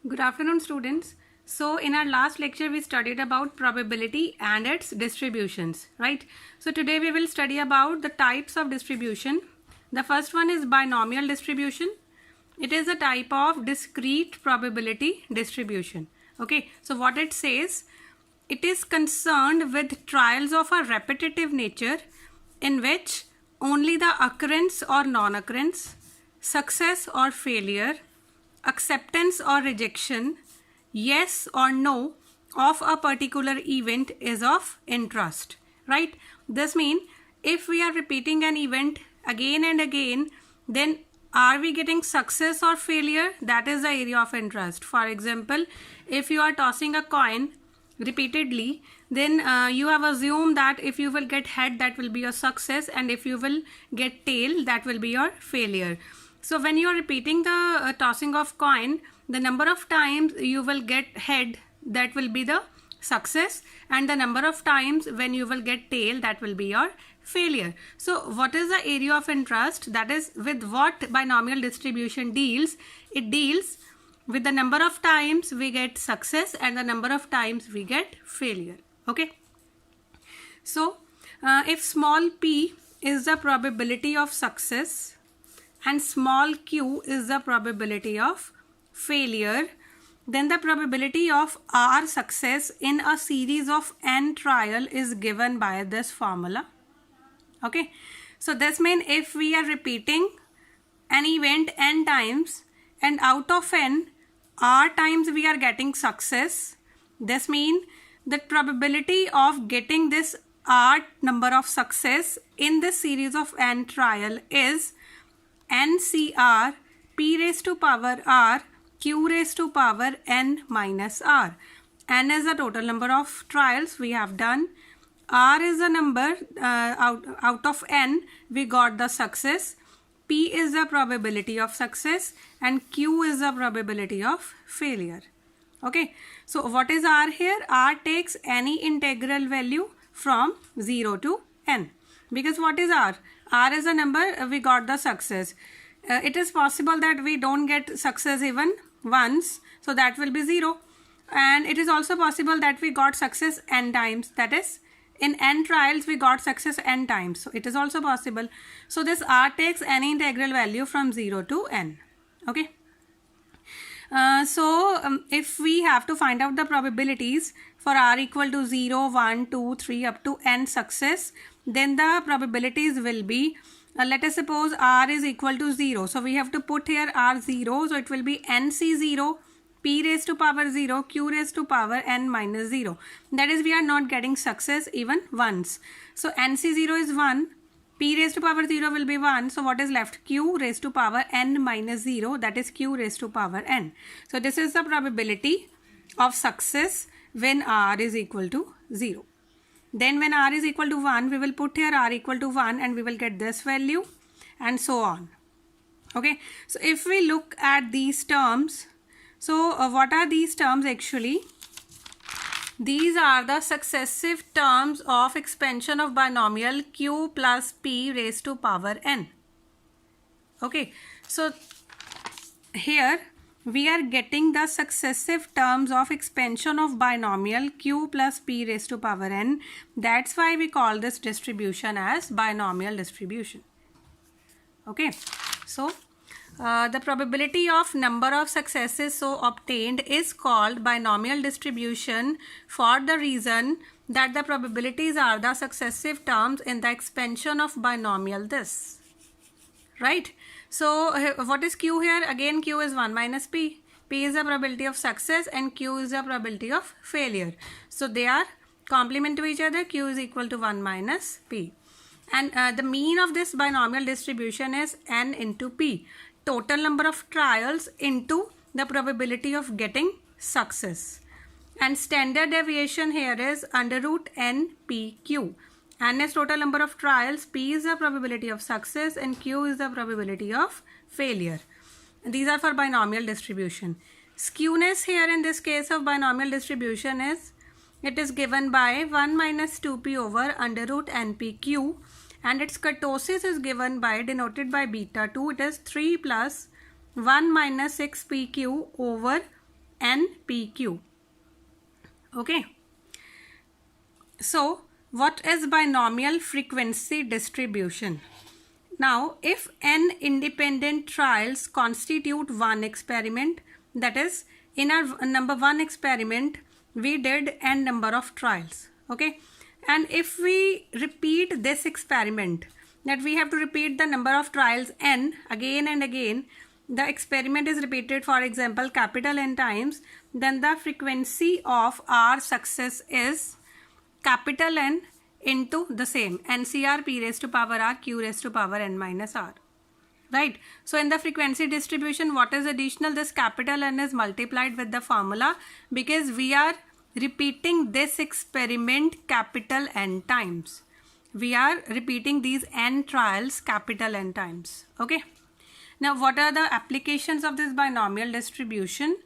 Good afternoon, students. So in our last lecture we studied about probability and its distributions, right? So today we will study about the types of distribution. The first one is binomial distribution. It is a type of discrete probability distribution. Okay, so what it says, it is concerned with trials of a repetitive nature in which only the occurrence or non-occurrence, success or failure, acceptance or rejection, yes or no of a particular event is of interest, right? This means if we are repeating an event again and again, then are we getting success or failure? That is the area of interest. For example, if you are tossing a coin repeatedly, then you have assumed that if you will get head, that will be your success, and if you will get tail, that will be your failure. So when you are repeating the tossing of coin, the number of times you will get head, that will be the success, and the number of times when you will get tail, that will be your failure. So what is the area of interest? That is with what binomial distribution deals. It deals with the number of times we get success and the number of times we get failure. Okay. So if small p is the probability of success and small q is the probability of failure, then the probability of R success in a series of n trial is given by this formula. Okay, so this means if we are repeating an event n times and out of n R times we are getting success, this means the probability of getting this R number of success in this series of n trial is NCR p raised to power R q raised to power n minus R. N is the total number of trials we have done. R is the number out of n we got the success. P is the probability of success and Q is the probability of failure. Okay, so what is R here? R takes any integral value from 0 to n. Because what is R? R is the number we got the success. It is possible that we don't get success even once, so that will be 0. And it is also possible that we got success n times, that is in n trials we got success n times, so it is also possible. So this R takes any integral value from 0 to n. Okay. If we have to find out the probabilities for R equal to 0, 1, 2, 3 up to n success, then the probabilities will be, let us suppose R is equal to 0. So we have to put here R 0. So it will be NC0, P raised to power 0, Q raised to power n minus 0. That is, we are not getting success even once. So NC0 is 1, P raised to power 0 will be 1. So what is left? Q raised to power n minus 0, that is Q raised to power n. So this is the probability of success when R is equal to 0. Then when R is equal to 1, we will put here R equal to 1 and we will get this value and so on. Okay, so if we look at these terms, so what are these terms actually? These are the successive terms of expansion of binomial Q plus P raised to power n. Okay, so here we are getting the successive terms of expansion of binomial Q plus P raised to power n. That's why we call this distribution as binomial distribution. Okay, so the probability of number of successes so obtained is called binomial distribution for the reason that the probabilities are the successive terms in the expansion of binomial this. Right? So what is Q here? Again Q is 1 minus P. P is the probability of success and Q is the probability of failure. So they are complement to each other. Q is equal to 1 minus P. And the mean of this binomial distribution is n into P. Total number of trials into the probability of getting success. And standard deviation here is under root n p q. N is total number of trials, P is the probability of success and Q is the probability of failure. These are for binomial distribution. Skewness here in this case of binomial distribution is, it is given by 1 minus 2p over under root npq, and its kurtosis is given by, denoted by beta 2, it is 3 plus 1 minus 6pq over NPQ. Okay. So what is binomial frequency distribution? Now, if n independent trials constitute one experiment, that is, in our number one experiment, we did n number of trials, okay? And if we repeat this experiment, that we have to repeat the number of trials n again and again, the experiment is repeated, for example, capital N times, then the frequency of our success is capital N into the same NCR P raised to power R Q raised to power N minus R, right? So in the frequency distribution, what is additional? This capital N is multiplied with the formula because we are repeating this experiment capital N times. We are repeating these n trials capital N times, okay? Now what are the applications of this binomial distribution?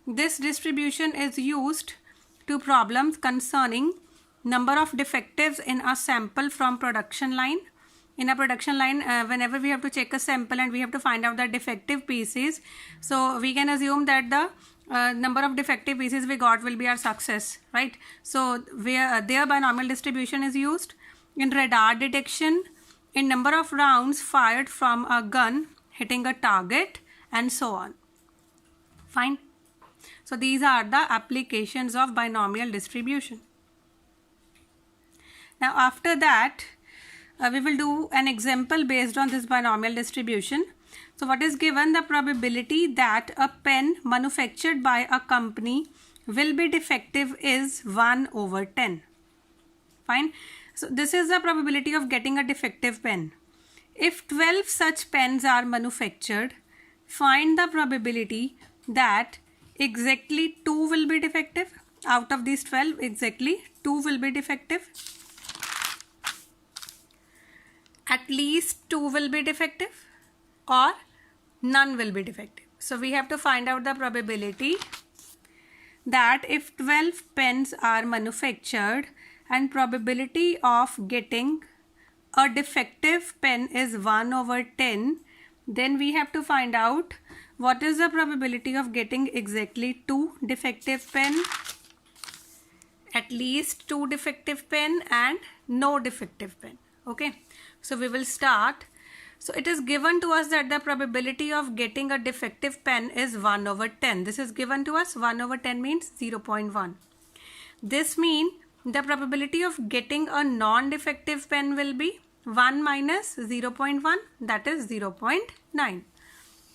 This distribution is used to problems concerning number of defectives in a sample from production line. In a production line, whenever we have to check a sample and we have to find out the defective pieces, so we can assume that the number of defective pieces we got will be our success, right? So where their binomial distribution is used in radar detection, in number of rounds fired from a gun hitting a target, and so on. Fine. So these are the applications of binomial distribution. Now after that, we will do an example based on this binomial distribution. So what is given? The probability that a pen manufactured by a company will be defective is 1/10. Fine. So this is the probability of getting a defective pen. If 12 such pens are manufactured, find the probability that exactly 2 will be defective. Out of these 12, exactly 2 will be defective. At least 2 will be defective, or none will be defective. So we have to find out the probability that if 12 pens are manufactured and probability of getting a defective pen is 1/10, then we have to find out what is the probability of getting exactly 2 defective pen, at least 2 defective pen, and no defective pen. Okay, so we will start. So it is given to us that the probability of getting a defective pen is 1/10. This is given to us. 1/10 means 0.1. This means the probability of getting a non-defective pen will be 1 minus 0.1, that is 0.9.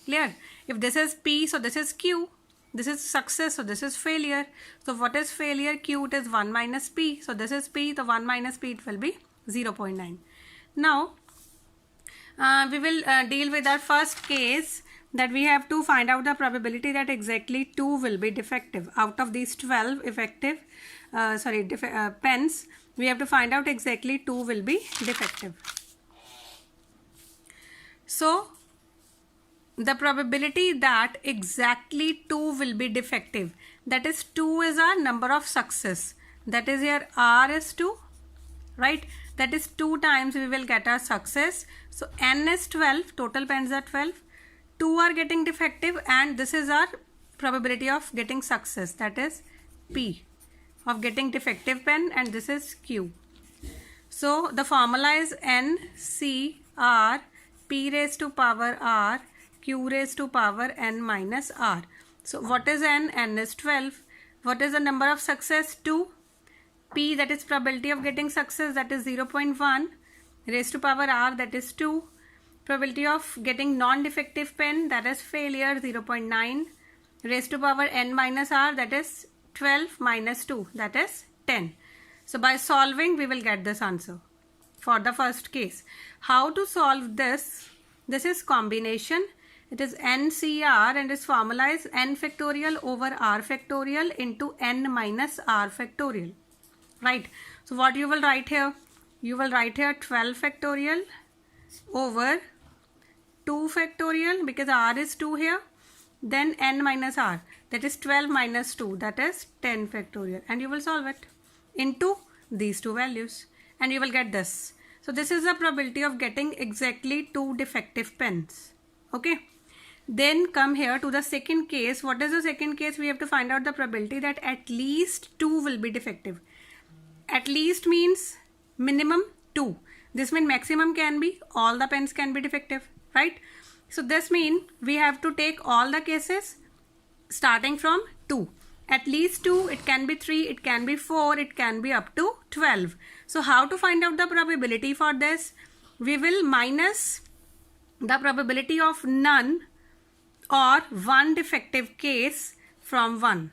Clear? If this is P, so this is Q. This is success, so this is failure. So what is failure? Q, it is 1 minus P. So this is P, the 1 minus P, it will be 0.9. Now, we will deal with our first case, that we have to find out the probability that exactly 2 will be defective. Out of these 12 effective, pens, we have to find out exactly 2 will be defective. So, the probability that exactly 2 will be defective, that is 2 is our number of success. That is here R is 2, right? That is 2 times we will get our success. So N is 12, total pens are 12. 2 are getting defective, and this is our probability of getting success. That is P of getting defective pen, and this is Q. So the formula is NCR P raised to power R Q raised to power N minus R. So what is N? N is 12. What is the number of success? 2. P, that is probability of getting success, that is 0.1 raised to power R, that is 2. Probability of getting non-defective pen, that is failure, 0.9 raised to power N minus R, that is 12 minus 2, that is 10. So by solving, we will get this answer for the first case. How to solve this? This is combination. It is NCR, and its formula is N factorial over R factorial into N minus R factorial. Right. So what you will write here? You will write here 12 factorial over 2 factorial, because R is 2 here. Then N minus R, that is 12 minus 2, that is 10 factorial. And you will solve it into these two values, and you will get this. So this is the probability of getting exactly 2 defective pens. Okay. Then come here to the second case. What is the second case? We have to find out the probability that at least 2 will be defective. At least means minimum 2. This means maximum can be, all the pens can be defective, right? So this means we have to take all the cases starting from 2. At least 2, it can be 3, it can be 4, it can be up to 12. So how to find out the probability for this? We will minus the probability of none or one defective case from 1.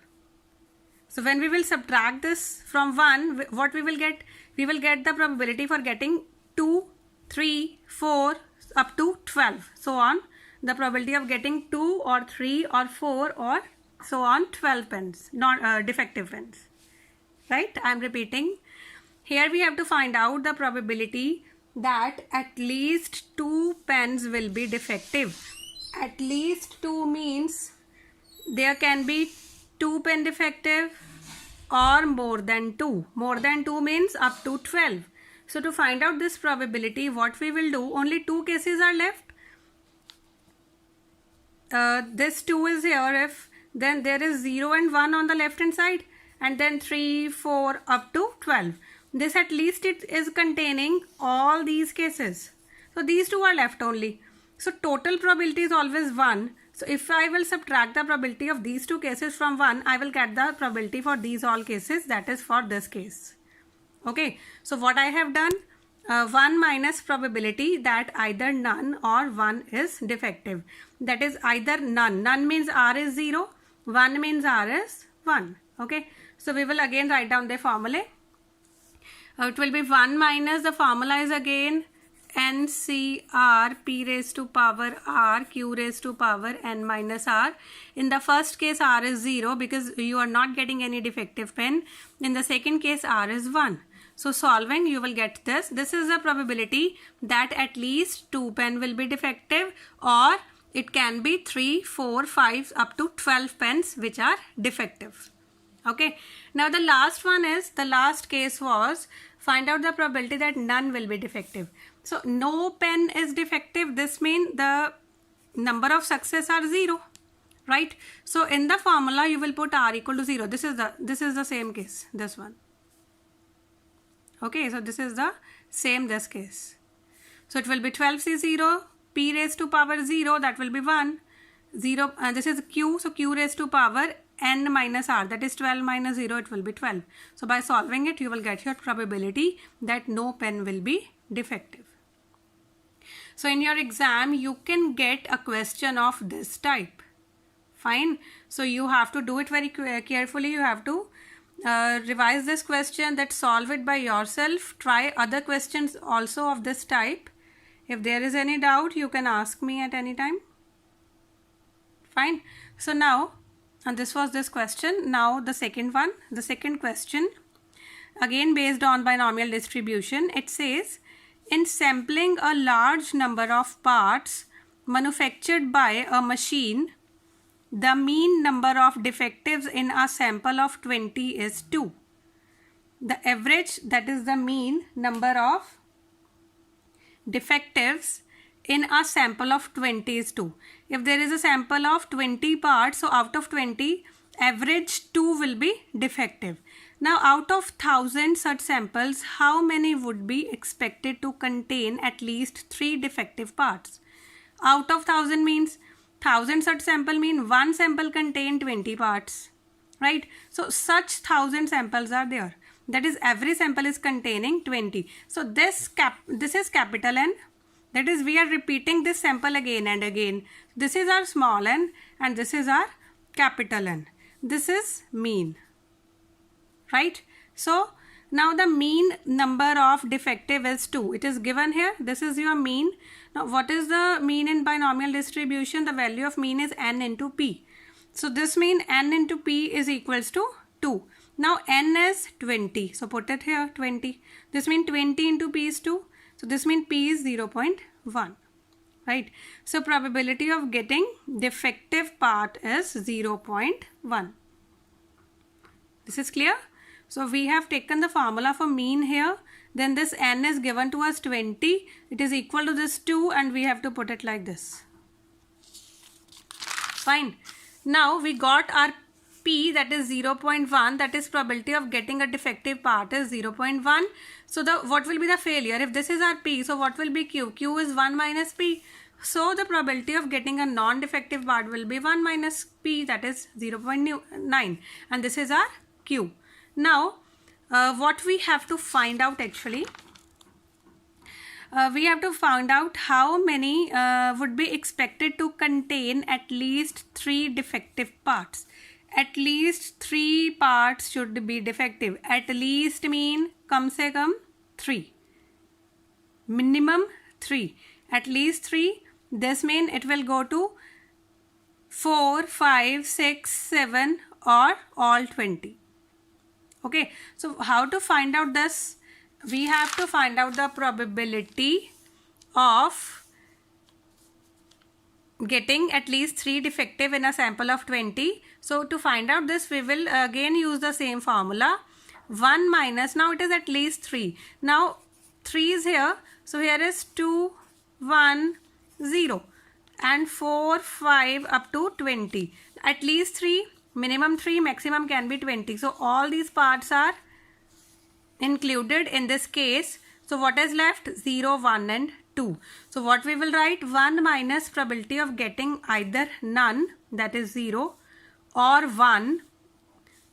So when we will subtract this from 1, what we will get? We will get the probability for getting 2, 3, 4 up to 12. So on, the probability of getting 2 or 3 or 4 or so on 12 pens, not defective pens, right? I am repeating. Here we have to find out the probability that at least 2 pens will be defective. At least 2 means there can be 2 pen defective or more than 2. More than 2 means up to 12. So to find out this probability, what we will do, only 2 cases are left. This 2 is here, if then there is 0 and 1 on the left hand side, and then 3, 4 up to 12. This at least it is containing all these cases. So these 2 are left only. So total probability is always 1. So if I will subtract the probability of these 2 cases from 1, I will get the probability for these all cases, that is for this case. Okay, so what I have done, 1 minus probability that either none or 1 is defective. That is either none. None means R is 0. 1 means R is 1. Okay, so we will again write down the formula. It will be 1 minus, the formula is again NCR P raised to power R Q raised to power N minus R. In the first case R is 0 because you are not getting any defective pen. In the second case R is 1. So solving, you will get this. This is the probability that at least 2 pen will be defective, or it can be 3, 4, 5 up to 12 pens which are defective. Okay. Now the last one is, the last case was find out the probability that none will be defective. So no pen is defective. This means the number of success are 0, right? So in the formula you will put R equal to 0. This is the same case, this one. Okay, so this is the same this case. So it will be 12C0, P raised to power 0, that will be 1. 0, this is Q, so Q raised to power N minus R, that is 12 minus 0, it will be 12. So by solving it, you will get your probability that no pen will be defective. So in your exam, you can get a question of this type. Fine. So you have to do it very carefully. You have to revise this question, that solve it by yourself. Try other questions also of this type. If there is any doubt, you can ask me at any time. Fine. So now, and this was this question. Now the second one, the second question, again based on binomial distribution. It says, in sampling a large number of parts manufactured by a machine, the mean number of defectives in a sample of 20 is 2. The average, that is the mean number of defectives in a sample of 20 is 2. If there is a sample of 20 parts, so out of 20, average 2 will be defective. Now out of 1000 such samples, how many would be expected to contain at least 3 defective parts? Out of 1000 means 1000 such sample mean one sample contain 20 parts, right? So such 1000 samples are there. That is, every sample is containing 20. So this is capital N. That is, we are repeating this sample again and again. This is our small n and this is our capital N. This is mean, right? So now the mean number of defective is 2. It is given here. This is your mean. Now what is the mean in binomial distribution? The value of mean is n into p. So this means n into p is equals to 2. Now n is 20. So put it here, 20. This means 20 into p is 2. So this means p is 0.1. Right? So probability of getting defective part is 0.1. This is clear? So we have taken the formula for mean here. Then this n is given to us 20. It is equal to this 2 and we have to put it like this. Fine. Now we got our P, that is 0.1, that is probability of getting a defective part is 0.1. So what will be the failure? If this is our P, so what will be Q? Q is 1 minus P. So the probability of getting a non-defective part will be 1 minus P, that is 0.9, and this is our Q. Now what we have to find out actually, we have to find out how many would be expected to contain at least 3 defective parts. At least 3 parts should be defective. At least mean kam se kam 3. Minimum 3. At least 3. This mean it will go to 4, 5, 6, 7 or all 20. Okay. So how to find out this? We have to find out the probability of getting at least 3 defective in a sample of 20. So to find out this, we will again use the same formula. 1 minus, now it is at least 3. Now 3 is here. So here is 2, 1, 0 and 4, 5 up to 20. At least 3, minimum 3, maximum can be 20. So all these parts are included in this case. So what is left? 0, 1 and 2. So what we will write? 1 minus probability of getting either none, that is 0, or 1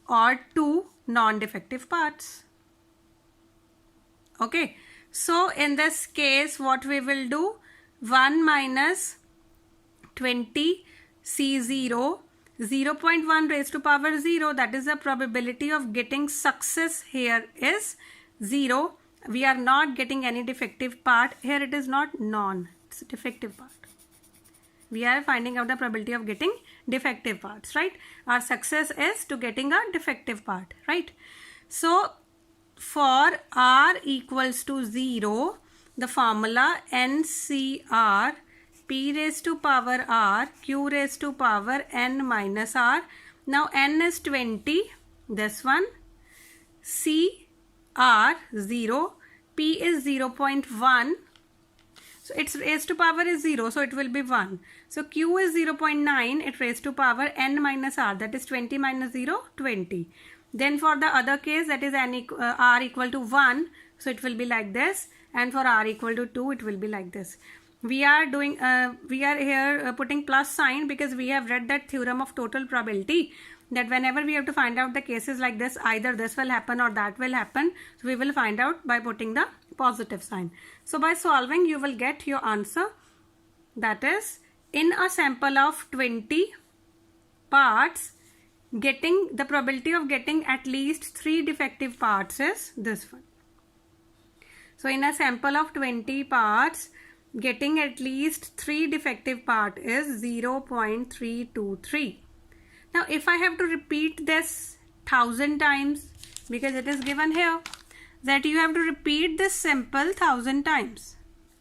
or 2 non-defective parts. Okay. So in this case what we will do? 1 minus 20 C0, 0.1 raised to power 0, that is the probability of getting success here is 0. We are not getting any defective part. Here it is not non, it's a defective part. We are finding out the probability of getting defective parts, right? Our success is to getting a defective part, right? So for R equals to 0, the formula NCR, P raised to power R, Q raised to power N minus R. Now N is 20, this one. C R 0, P is 0.1. So its raised to power is 0, so it will be 1. So Q is 0.9, it raised to power N minus R, that is 20 minus 0, 20. Then for the other case, that is R equal to 1, so it will be like this, and for R equal to 2, it will be like this. We are doing, we are here putting plus sign because we have read that theorem of total probability, that whenever we have to find out the cases like this, either this will happen or that will happen. So we will find out by putting the positive sign. So by solving, you will get your answer. That is, in a sample of 20 parts, getting the probability of getting at least 3 defective parts is this one. So in a sample of 20 parts, getting at least 3 defective part is 0.323. Now if I have to repeat this 1000 times, because it is given here that you have to repeat this sample 1000 times,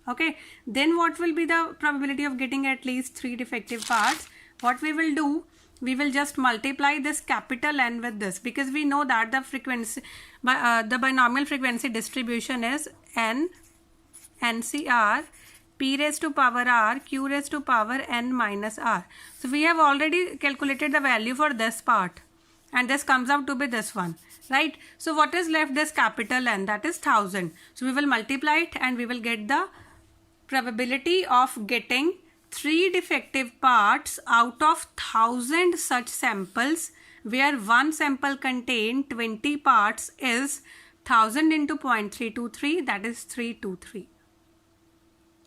okay, then what will be the probability of getting at least 3 defective parts? What we will do, we will just multiply this capital N with this, because we know that the frequency, the binomial frequency distribution is N, NCR, P raised to power R, Q raised to power N minus R. So we have already calculated the value for this part, and this comes out to be this one, right? So what is left? This capital N, that is 1000. So we will multiply it and we will get the probability of getting 3 defective parts out of 1000 such samples, where one sample contained 20 parts, is 1000 into 0.323, that is 323.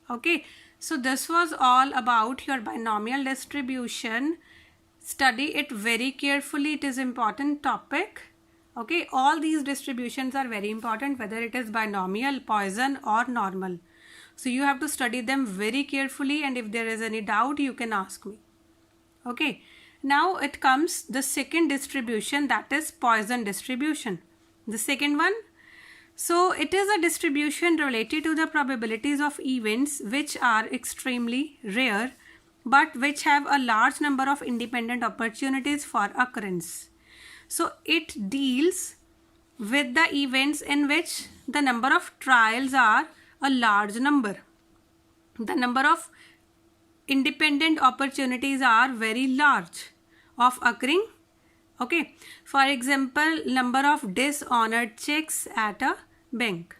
Okay, so this was all about your binomial distribution. Study it very carefully. It is important topic. Okay, all these distributions are very important, whether it is binomial, Poisson or normal. So you have to study them very carefully, and if there is any doubt, you can ask me. Okay, now it comes the second distribution, that is Poisson distribution. The second one, so it is a distribution related to the probabilities of events which are extremely rare but which have a large number of independent opportunities for occurrence. So it deals with the events in which the number of trials are a large number. The number of independent opportunities are very large of occurring. Okay, for example, number of dishonored checks at a bank,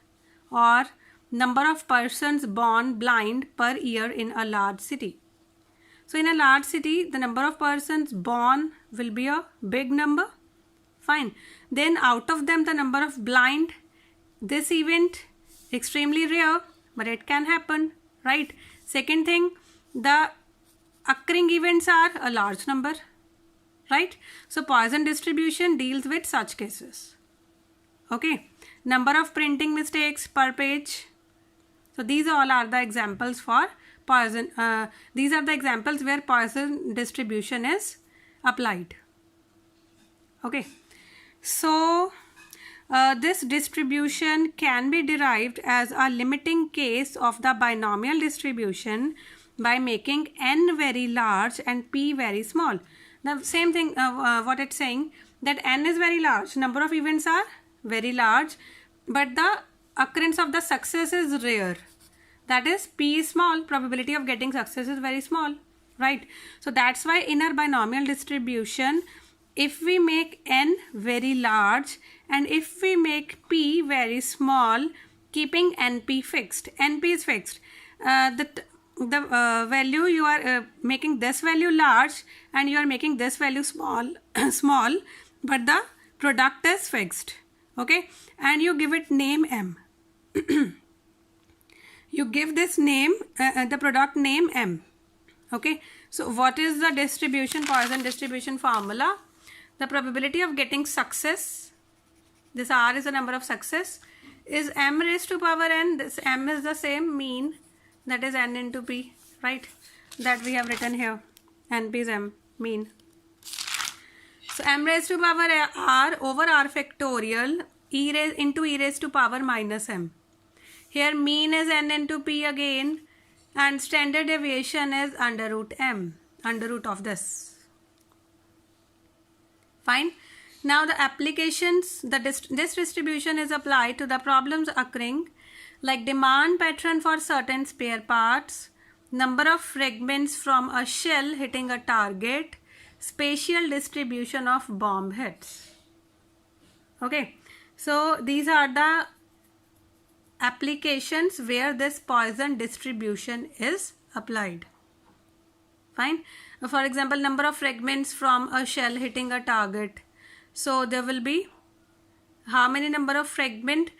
or number of persons born blind per year in a large city. So in a large city, the number of persons born will be a big number. Fine. Then out of them, the number of blind, this event extremely rare, but it can happen, right? Second thing, the occurring events are a large number, right? So Poisson distribution deals with such cases. Okay. Number of printing mistakes per page. So these all are the examples for Poisson. These are the examples where Poisson distribution is applied. Okay. So this distribution can be derived as a limiting case of the binomial distribution by making n very large and p very small. The same thing what it's saying, that n is very large, number of events are very large, but the occurrence of the success is rare. That is, p is small, probability of getting success is very small, right? So that's why in our binomial distribution, if we make n very large and if we make p very small, keeping np fixed, np is fixed, the value you are making this value large and you are making this value small small, but the product is fixed. Okay, and you give it name m. You give this name the product name m. Okay, so what is the distribution, Poisson distribution formula? The probability of getting success, this r is the number of success, is m raised to power n. This m is the same mean, that is n into p, right? That we have written here. Np is m, mean. So m raised to power r over r factorial into e raised to power minus m. Here mean is n into p again, and standard deviation is under root m, under root of this. Fine. Now the applications, this distribution is applied to the problems occurring like demand pattern for certain spare parts, number of fragments from a shell hitting a target, spatial distribution of bomb hits. Okay, so these are the applications where this Poisson distribution is applied. Fine. For example, number of fragments from a shell hitting a target. So there will be how many number of fragment?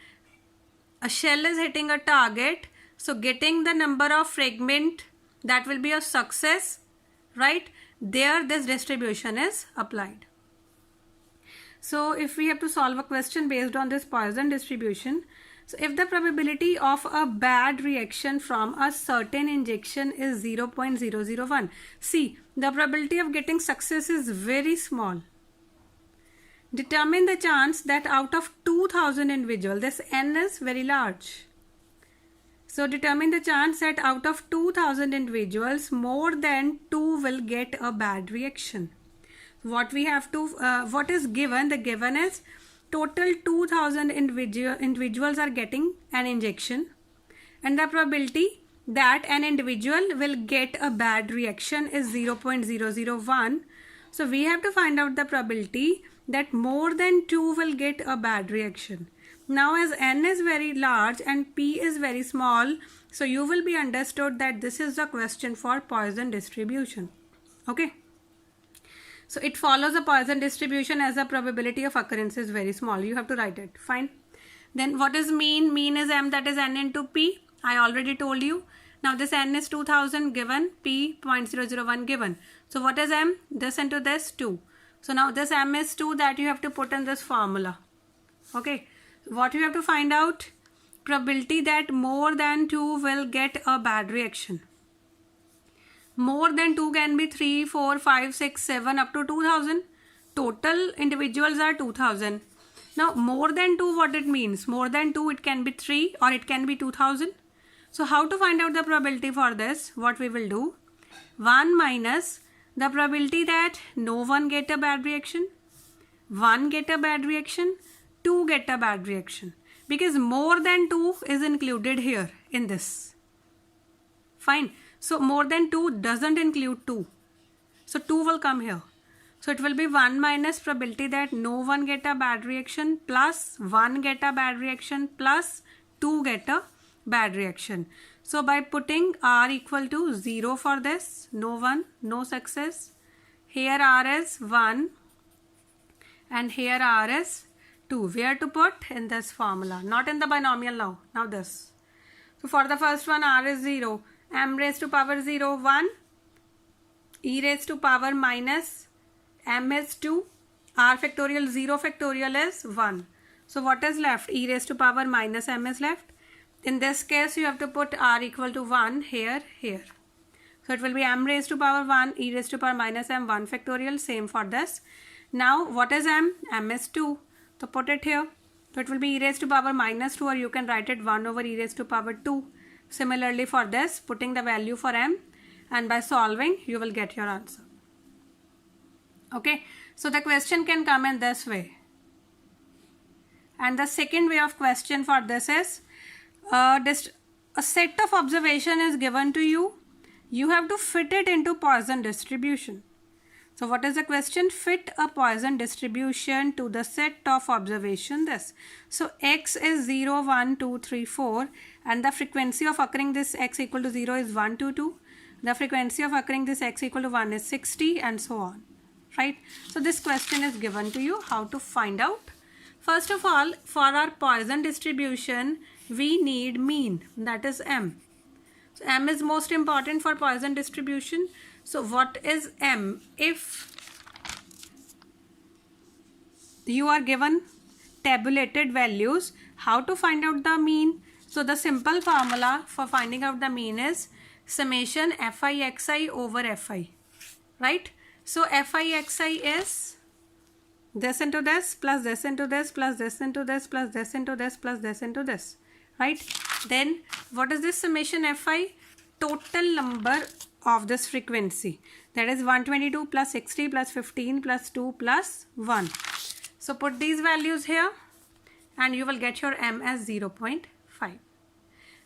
A shell is hitting a target, so getting the number of fragment, that will be a success, right? There this distribution is applied. So if we have to solve a question based on this Poisson distribution, so if the probability of a bad reaction from a certain injection is 0.001, see, the probability of getting success is very small. Determine the chance that out of 2000 individuals, this n is very large. So determine the chance that out of 2000 individuals, more than 2 will get a bad reaction. What we have to, what is given? The given is total 2000 individuals are getting an injection, and the probability that an individual will get a bad reaction is 0.001. So we have to find out the probability that more than 2 will get a bad reaction. Now as n is very large and p is very small, so you will be understood that this is the question for Poisson distribution. Okay. So it follows a Poisson distribution as the probability of occurrence is very small. You have to write it. Fine. Then what is mean? Mean is m, that is n into p. I already told you. Now this n is 2000 given, p 0.001 given. So what is m? This into this 2. So now this m is 2 that you have to put in this formula. Okay. What you have to find out? Probability that more than 2 will get a bad reaction. More than 2 can be 3, 4, 5, 6, 7 up to 2000. Total individuals are 2000. Now more than 2, what it means? More than 2, it can be 3 or it can be 2000. So how to find out the probability for this? What we will do? 1 minus the probability that no one get a bad reaction, 1 get a bad reaction, 2 get a bad reaction, because more than 2 is included here in this. Fine. So more than 2 doesn't include 2. So 2 will come here. So it will be 1 minus probability that no one get a bad reaction plus 1 get a bad reaction plus 2 get a bad reaction. So by putting R equal to 0 for this, no one, no success. Here R is 1 and here R is 2. Where to put? In this formula, not in the binomial now. Now this. So for the first one, R is 0. M raised to power 0, 1. E raised to power minus M is 2. R factorial 0 factorial is 1. So what is left? E raised to power minus M is left. In this case, you have to put R equal to 1 here, here. So it will be M raised to power 1, E raised to power minus M, 1 factorial, same for this. Now what is M? M is 2. So put it here. So it will be E raised to power minus 2, or you can write it 1 over E raised to power 2. Similarly for this, putting the value for M, and by solving, you will get your answer. Okay, so the question can come in this way. And the second way of question for this is, a set of observation is given to you. You have to fit it into Poisson distribution. So what is the question? Fit a Poisson distribution to the set of observation this. So x is 0, 1, 2, 3, 4, and the frequency of occurring this x equal to 0 is 1, 2, 2. The frequency of occurring this x equal to 1 is 60, and so on. Right? So this question is given to you. How to find out? First of all, for our Poisson distribution, we need mean, that is M. So M is most important for Poisson distribution. So what is M? If you are given tabulated values, how to find out the mean? So the simple formula for finding out the mean is summation Fi(xi) over Fi, right? So Fi(xi) is this into this plus this into this plus this into this plus this into this plus this into this, right? Then what is this summation Fi? Total number of this frequency, that is 122 plus 60 plus 15 plus 2 plus 1. So put these values here and you will get your M as 0.5.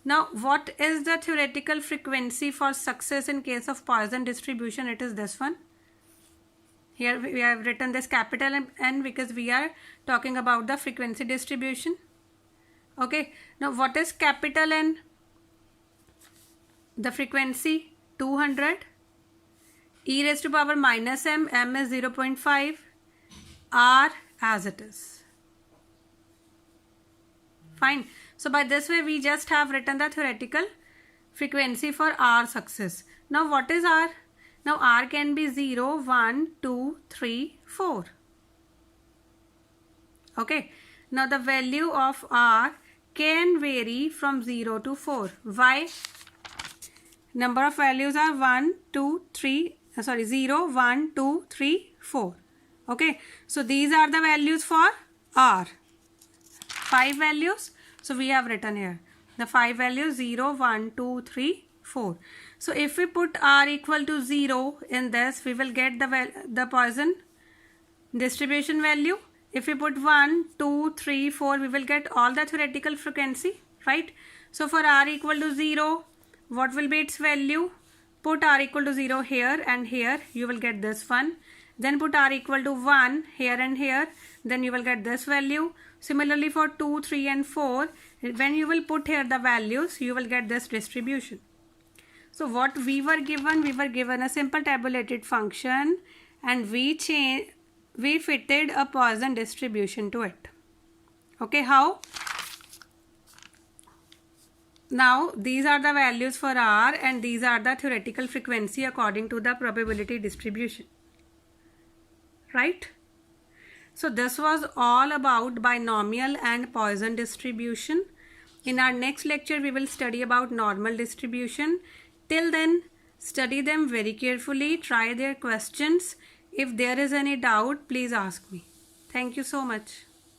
Now what is the theoretical frequency for success in case of Poisson distribution? It is this one. Here we have written this capital N because we are talking about the frequency distribution. Okay, now what is capital N? The frequency 200, e raised to power minus M, M is 0.5, R as it is. Fine. So by this way we just have written the theoretical frequency for R success. Now what is R? Now R can be 0, 1, 2, 3, 4. Okay. Now the value of R can vary from 0 to 4. Why? Number of values are 0, 1, 2, 3, 4. Okay. So these are the values for R. 5 values. So we have written here the 5 values 0, 1, 2, 3, 4. So if we put R equal to 0 in this, we will get the Poisson distribution value. If we put 1, 2, 3, 4, we will get all the theoretical frequency, right? So for R equal to 0, what will be its value? Put R equal to 0 here and here, you will get this one. Then put R equal to 1 here and here, then you will get this value. Similarly for 2, 3 and 4, when you will put here the values, you will get this distribution. So what we were given a simple tabulated function and we fitted a Poisson distribution to it. Okay, how? Now these are the values for R and these are the theoretical frequency according to the probability distribution, right? So this was all about binomial and Poisson distribution. In our next lecture we will study about normal distribution. Till then, study them very carefully, try their questions. If there is any doubt, please ask me. Thank you so much.